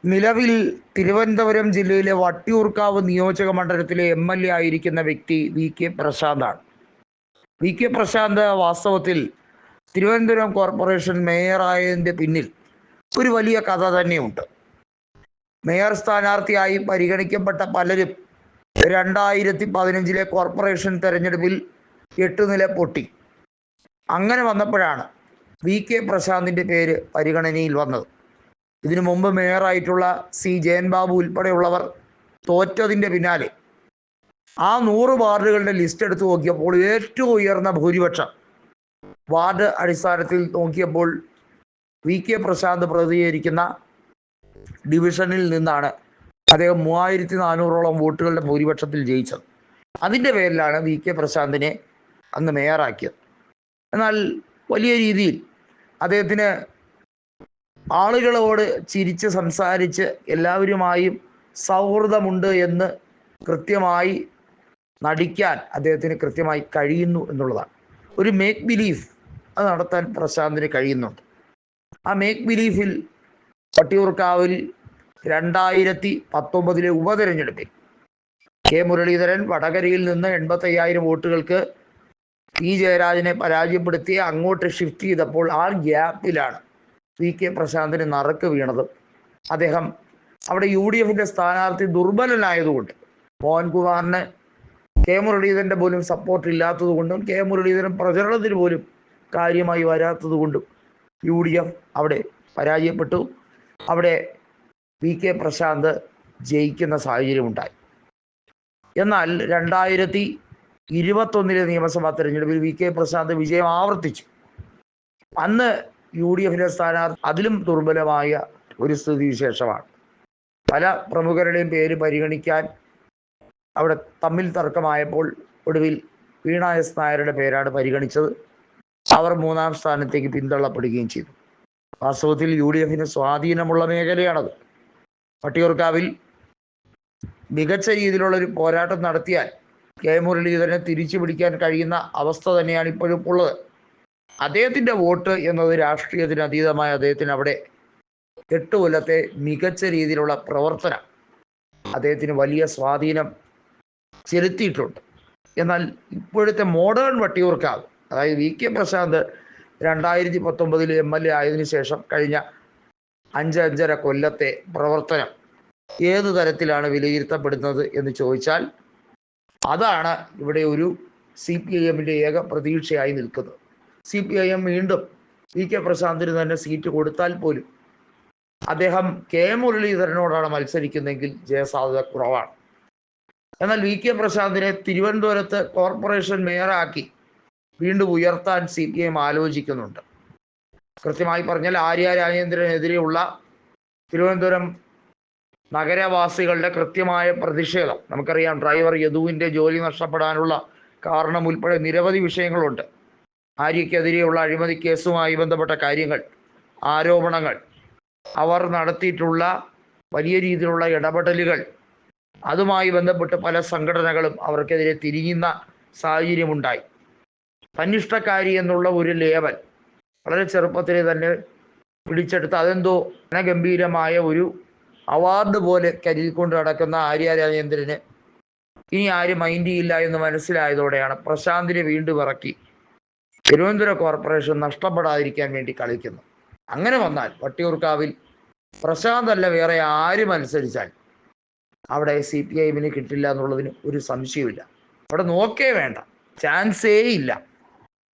നിലവിൽ തിരുവനന്തപുരം ജില്ലയിലെ വട്ടിയൂർക്കാവ് നിയോജക മണ്ഡലത്തിലെ MLA ആയിരിക്കുന്ന വ്യക്തി VK പ്രശാന്താണ്. VK പ്രശാന്ത് വാസ്തവത്തിൽ തിരുവനന്തപുരം കോർപ്പറേഷൻ മേയറായതിൻ്റെ പിന്നിൽ ഒരു വലിയ കഥ തന്നെയുണ്ട്. മേയർ സ്ഥാനാർത്ഥിയായി പരിഗണിക്കപ്പെട്ട പലരും 2015 കോർപ്പറേഷൻ തെരഞ്ഞെടുപ്പിൽ 8 നില പൊട്ടി. അങ്ങനെ വന്നപ്പോഴാണ് VK പ്രശാന്തിൻ്റെ പേര് പരിഗണനയിൽ വന്നത്. ഇതിനു മുമ്പ് മേയറായിട്ടുള്ള C ജയൻ ബാബു ഉൾപ്പെടെയുള്ളവർ തോറ്റതിൻ്റെ പിന്നാലെ ആ 100 വാർഡുകളുടെ ലിസ്റ്റ് എടുത്ത് നോക്കിയപ്പോൾ ഏറ്റവും ഉയർന്ന ഭൂരിപക്ഷം വാർഡ് അടിസ്ഥാനത്തിൽ നോക്കിയപ്പോൾ VK പ്രശാന്ത് പ്രതിനിധീകരിക്കുന്ന ഡിവിഷനിൽ നിന്നാണ് അദ്ദേഹം 3400ഓളം വോട്ടുകളുടെ ഭൂരിപക്ഷത്തിൽ ജയിച്ചത്. അതിൻ്റെ പേരിലാണ് VK പ്രശാന്തിനെ അന്ന് മേയറാക്കിയത്. എന്നാൽ വലിയ രീതിയിൽ അദ്ദേഹത്തിന് ആളുകളോട് ചിരിച്ച് സംസാരിച്ച് എല്ലാവരുമായും സൗഹൃദമുണ്ട് എന്ന് കൃത്യമായി നടിക്കാൻ അദ്ദേഹത്തിന് കൃത്യമായി കഴിയുന്നു എന്നുള്ളതാണ്. ഒരു മേക്ക് ബിലീഫ് അത് നടത്താൻ പ്രശാന്തിന് കഴിയുന്നുണ്ട്. ആ മേക്ക് ബിലീഫിൽ വട്ടിയൂർക്കാവിൽ 2019 ഉപതെരഞ്ഞെടുപ്പിൽ K മുരളീധരൻ വടകരയിൽ നിന്ന് 85,000 വോട്ടുകൾക്ക് P ജയരാജനെ പരാജയപ്പെടുത്തി അങ്ങോട്ട് ഷിഫ്റ്റ് ചെയ്തപ്പോൾ ആ ഗ്യാപ്പിലാണ് VK പ്രശാന്തിന് നറുക്ക് വീണത്. അദ്ദേഹം അവിടെ UDFന്റെ സ്ഥാനാർത്ഥി ദുർബലനായതുകൊണ്ട് മോഹൻകുമാറിന് K മുരളീധരൻ്റെ പോലും സപ്പോർട്ട് ഇല്ലാത്തത് കൊണ്ടും K മുരളീധരൻ പ്രചരണത്തിന് പോലും കാര്യമായി വരാത്തത് കൊണ്ടും UDF അവിടെ പരാജയപ്പെട്ടു. അവിടെ VK പ്രശാന്ത് ജയിക്കുന്ന സാഹചര്യമുണ്ടായി. എന്നാൽ 2021 നിയമസഭാ തെരഞ്ഞെടുപ്പിൽ VK പ്രശാന്ത് വിജയം ആവർത്തിച്ചു. അന്ന് UDFന്റെ സ്ഥാനാർത്ഥി അതിലും ദുർബലമായ ഒരു സ്ഥിതിവിശേഷമാണ്. പല പ്രമുഖരുടെയും പേര് പരിഗണിക്കാൻ അവിടെ തമ്മിൽ തർക്കമായപ്പോൾ ഒടുവിൽ വീണ S നായരുടെ പേരാണ് പരിഗണിച്ചത്. അവർ 3ാം സ്ഥാനത്തേക്ക് പിന്തള്ളപ്പെടുകയും ചെയ്തു. വാസ്തവത്തിൽ UDFന് സ്വാധീനമുള്ള മേഖലയാണത്. വട്ടിയൂർക്കാവിൽ മികച്ച രീതിയിലുള്ളൊരു പോരാട്ടം നടത്തിയാൽ K മുരളീധരനെ തിരിച്ചു പിടിക്കാൻ കഴിയുന്ന അവസ്ഥ തന്നെയാണ് ഇപ്പോഴും ഉള്ളത്. അദ്ദേഹത്തിൻ്റെ വോട്ട് എന്നത് രാഷ്ട്രീയത്തിന് അതീതമായ അദ്ദേഹത്തിന് അവിടെ 8 കൊല്ലത്തെ മികച്ച രീതിയിലുള്ള പ്രവർത്തനം അദ്ദേഹത്തിന് വലിയ സ്വാധീനം ചെലുത്തിയിട്ടുണ്ട്. എന്നാൽ ഇപ്പോഴത്തെ മോഡേൺ വട്ടിയൂർക്കാവ്, അതായത് VK പ്രശാന്ത് 2019 MLA ആയതിനു ശേഷം കഴിഞ്ഞ 5-5.5 കൊല്ലത്തെ പ്രവർത്തനം ഏത് തരത്തിലാണ് വിലയിരുത്തപ്പെടുന്നത് എന്ന് ചോദിച്ചാൽ അതാണ് ഇവിടെ ഒരു CPIMൻ്റെ ഏക പ്രതീക്ഷയായി നിൽക്കുന്നത്. CPIM വീണ്ടും VK പ്രശാന്തിന് തന്നെ സീറ്റ് കൊടുത്താൽ പോലും അദ്ദേഹം K മുരളീധരനോടാണ് മത്സരിക്കുന്നതെങ്കിൽ ജയസാധ്യത കുറവാണ്. എന്നാൽ VK പ്രശാന്തിനെ തിരുവനന്തപുരത്ത് കോർപ്പറേഷൻ മേയറാക്കി വീണ്ടും ഉയർത്താൻ CPIM ആലോചിക്കുന്നുണ്ട്. കൃത്യമായി പറഞ്ഞാൽ ആര്യ രാജേന്ദ്രനെതിരെയുള്ള തിരുവനന്തപുരം നഗരവാസികളുടെ കൃത്യമായ പ്രതിഷേധം നമുക്കറിയാം. ഡ്രൈവർ യദുവിൻ്റെ ജോലി നഷ്ടപ്പെടാനുള്ള കാരണം ഉൾപ്പെടെ നിരവധി വിഷയങ്ങളുണ്ട്. ആര്യക്കെതിരെയുള്ള അഴിമതി കേസുമായി ബന്ധപ്പെട്ട കാര്യങ്ങൾ, ആരോപണങ്ങൾ, അവർ നടത്തിയിട്ടുള്ള വലിയ രീതിയിലുള്ള ഇടപെടലുകൾ, അതുമായി ബന്ധപ്പെട്ട് പല സംഘടനകളും അവർക്കെതിരെ തിരിയുന്ന സാഹചര്യമുണ്ടായി. തന്നിഷ്ടക്കാരി എന്നുള്ള ഒരു ലേബൽ വളരെ ചെറുപ്പത്തിൽ തന്നെ പിടിച്ചെടുത്ത് അതെന്തോ ഗംഭീരമായ ഒരു അവാർഡ് പോലെ കരുതിക്കൊണ്ട് നടക്കുന്ന ആര്യ രാജേന്ദ്രന് ഇനി ആരും മൈൻഡ് ചെയ്യില്ല എന്ന് മനസ്സിലായതോടെയാണ് പ്രശാന്തിനെ വീണ്ടും ഇറക്കി തിരുവനന്തപുരം കോർപ്പറേഷൻ നഷ്ടപ്പെടാതിരിക്കാൻ വേണ്ടി കളിക്കുന്നത്. അങ്ങനെ വന്നാൽ വട്ടിയൂർക്കാവിൽ പ്രശാന്ത് അല്ല വേറെ ആര് മത്സരിച്ചാൽ അവിടെ CPIMന് കിട്ടില്ല എന്നുള്ളതിന് ഒരു സംശയമില്ല. അവിടെ നോക്കേ വേണ്ട, ചാൻസേ ഇല്ല.